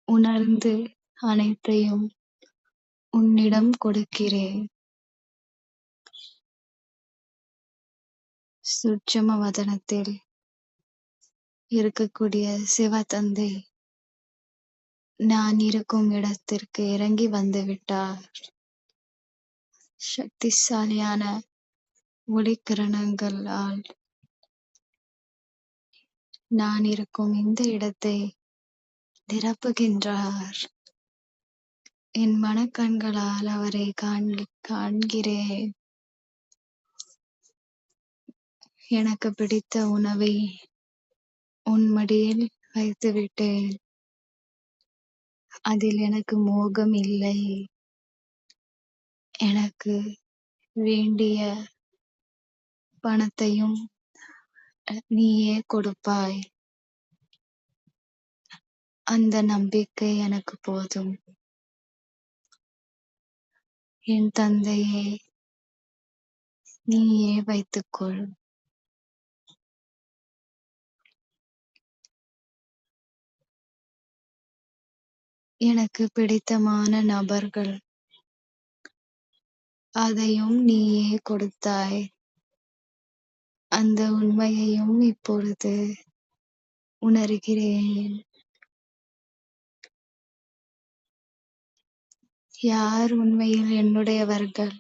உணர்ந்து அனைத்தையும் உன்னிடம் கொடுக்கிறேன். சூட்சும வதனத்தில் இருக்கக்கூடிய சிவதந்தை நான் இருக்கும் இடத்திற்கு இறங்கி வந்து விட்டார். சக்திசாலியான ஒளிக்கிரணங்களால் நான் இருக்கும் இந்த இடத்தை நிரப்புகின்றார். என் மனக்கண்களால் அவரை காண்கிறேன். எனக்கு பிடித்த உணவை உன் மடியில் வைத்துவிட்டேன். அதில் எனக்கு மோகம் இல்லை. எனக்கு வேண்டிய பணத்தையும் நீயே கொடுப்பாய். அந்த நம்பிக்கை எனக்கு போதும். என் தந்தையே, நீயே வைத்துக்கொள். எனக்கு பிடித்தமான நபர்கள், அதையும் நீயே கொடுத்தாய். அந்த உண்மையையும் இப்பொழுது உணர்கிறேன். யார் உண்மையில் என்னுடையவர்கள்?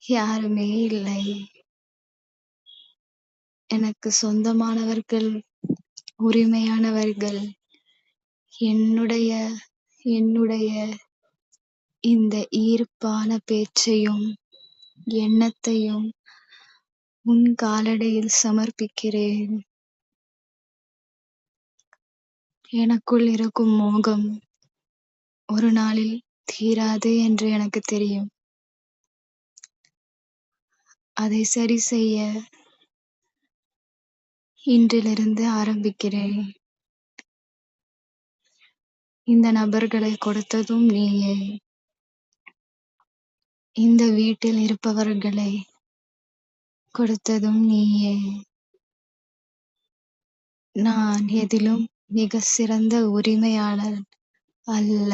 யாருமே இல்லை. எனக்கு சொந்தமானவர்கள், உரிமையானவர்கள் என்னுடைய இந்த ஈர்ப்பான பேச்சையும் எண்ணத்தையும் உன் காலடியில் சமர்ப்பிக்கிறேன். எனக்குள் இருக்கும் மோகம் ஒரு நாளில் தீராது என்று எனக்கு தெரியும். அதை சரி செய்ய இன்றிலிருந்து ஆரம்பிக்கிறேன். இந்த நபர்களை கொடுத்ததும் நீயே. இந்த வீட்டில் இருப்பவர்களை கொடுத்ததும் நீயே. நான் எதிலும் மிக சிறந்த உரிமையாளர் அல்ல.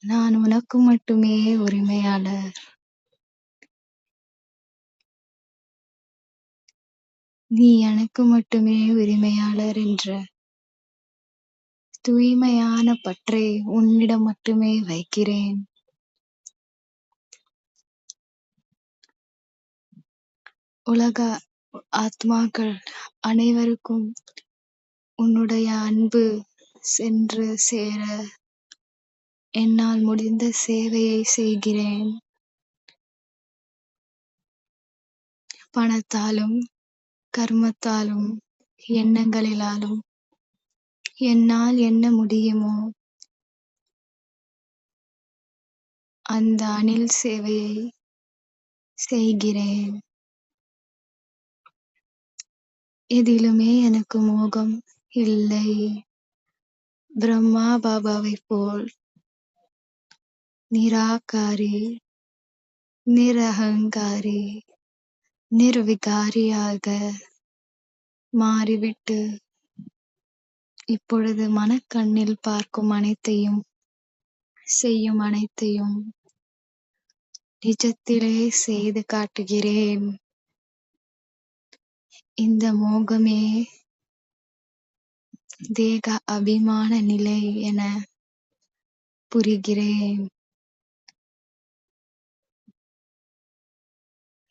நான் உனக்கு மட்டுமே உரிமையாளர். நீ எனக்கு மட்டுமே உரிமையாளர் என்ற தூய்மையான பற்றை உன்னிடம் மட்டுமே வைக்கிறேன். உலக ஆத்மாக்கள் அனைவருக்கும் உன்னுடைய அன்பு சென்று சேர என்னால் முடிந்த சேவையை செய்கிறேன். பணத்தாலும் கர்மத்தாலும் எண்ணங்களிலாலும் என்னால் என்ன முடியுமோ அந்த அணில் சேவையை செய்கிறேன். எதிலுமே எனக்கு மோகம் இல்லை. பிரம்மா பாபாவைப் போல் நிராகாரி, நிரகங்காரி, நிர்விகாரியாக மாறிவிட்டு இப்பொழுது மனக்கண்ணில் பார்க்கும் அனைத்தையும் செய்யும் அனைத்தையும் நிஜத்திலே செய்து காட்டுகிறேன். இந்த மோகமே தேக அபிமான நிலை என புரிகிறேன்.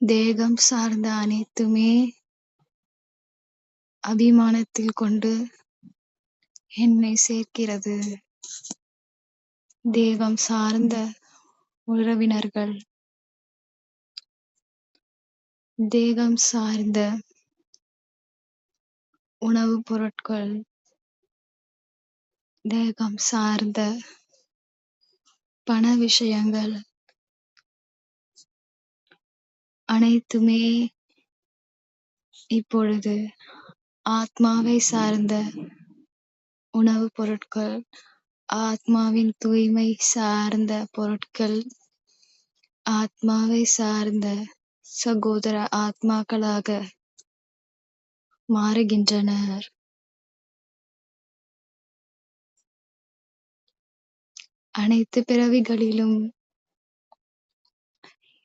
தேகம் சார்ந்த அனைத்துமே அபிமானத்தில் கொண்டு என்னை சேர்க்கிறது. தேகம் சார்ந்த உறவினர்கள், தேகம் சார்ந்த உணவுப் பொருட்கள், தேகம் சார்ந்த பண விஷயங்கள் அனைத்துமே இப்பொழுது ஆத்மாவை சார்ந்த உணவுப் பொருட்கள், ஆத்மாவின் தூய்மை சார்ந்த பொருட்கள், ஆத்மாவை சார்ந்த சகோதர ஆத்மாக்களாக மாறுகின்றனர். அனைத்து பிறவிகளிலும்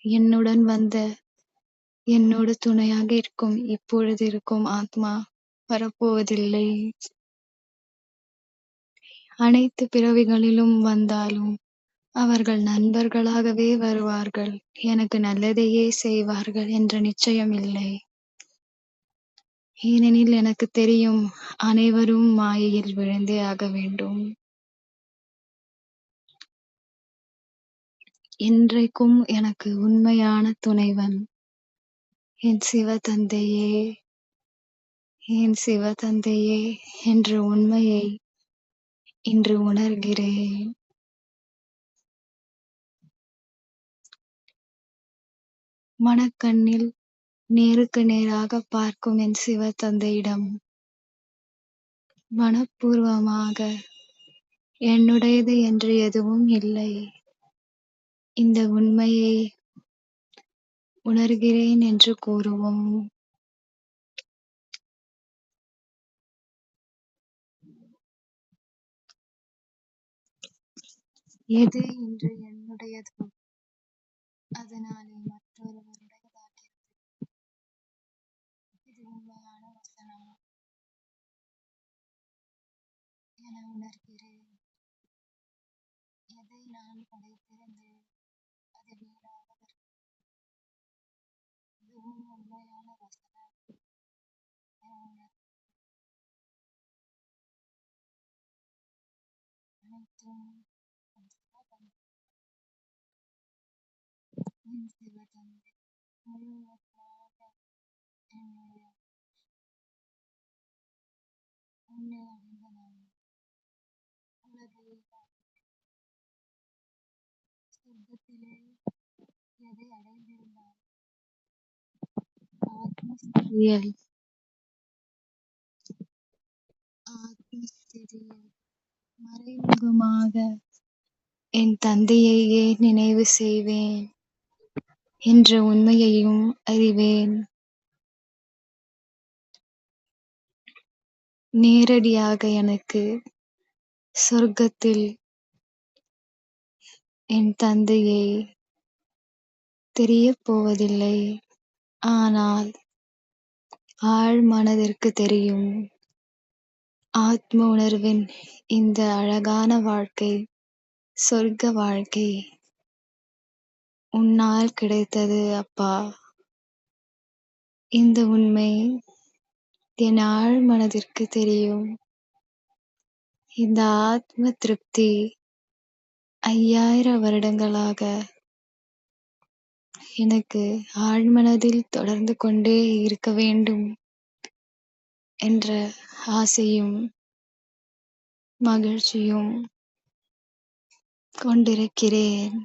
என்னுடன் வந்த என்னோடு துணையாக இருக்கும் இப்பொழுது இருக்கும் ஆத்மா வரப்போவதில்லை. அனைத்து பிறவிகளிலும் வந்தாலும் அவர்கள் நண்பர்களாகவே வருவார்கள். எனக்கு நல்லதையே செய்வார்கள் என்ற நிச்சயம் இல்லை. ஏனெனில் எனக்குத் தெரியும் அனைவரும் மாயையில் விழுந்தே ஆக வேண்டும். இன்றைக்கும் எனக்கு உண்மையான துணைவன் என் சிவதந்தையே, என் சிவதந்தையே என்ற உண்மையை இன்று உணர்கிறேன். மனக்கண்ணில் நேருக்கு நேராக பார்க்கும் என் சிவதந்தையிடம் மனப்பூர்வமாக என்னுடையது என்று எதுவும் இல்லை. இந்த உண்மையை உணர்கிறேன் என்று கூறுவோம். எது இன்று என்னுடையதோ அது நாளை மற்றொருவருடையதாகிறது. இது உண்மையான வசனம் என உணர்கிறேன். எதை நான் படைத்திருந்தேன் அது வீணாவதற்கு. இதுவும் உண்மையான வசனம் என உணர்கிறேன். அனைத்தும் என் சிவதந்தை முழுவதுமாக என்னுடைய உன்னை அடைந்த நான் உலகை சொர்க்கத்திலே எதை அடைந்திருந்தால் ஆத்மஸ்திதியில் ஆத்மஸ்திதியில் மறைமுகமாக என் தந்தையையே நினைவு செய்வேன் என்ற உண்மையையும் அறிவேன். நேரடியாக எனக்கு சொர்க்கத்தில் என் தந்தையை தெரியப் போவதில்லை. ஆனால் ஆழ் மனதிற்கு தெரியும். ஆத்ம உணர்வின் இந்த அழகான வாழ்க்கை, சொர்க்க வாழ்க்கை உன்னால் கிடைத்தது அப்பா. இந்த உண்மை என் ஆழ் மனதிற்கு தெரியும். இந்த ஆத்ம திருப்தி 5000 வருடங்களாக எனக்கு ஆழ்மனதில் தொடர்ந்து கொண்டே இருக்க வேண்டும் என்ற ஆசையும் மகிழ்ச்சியும் கொண்டிருக்கிறேன்.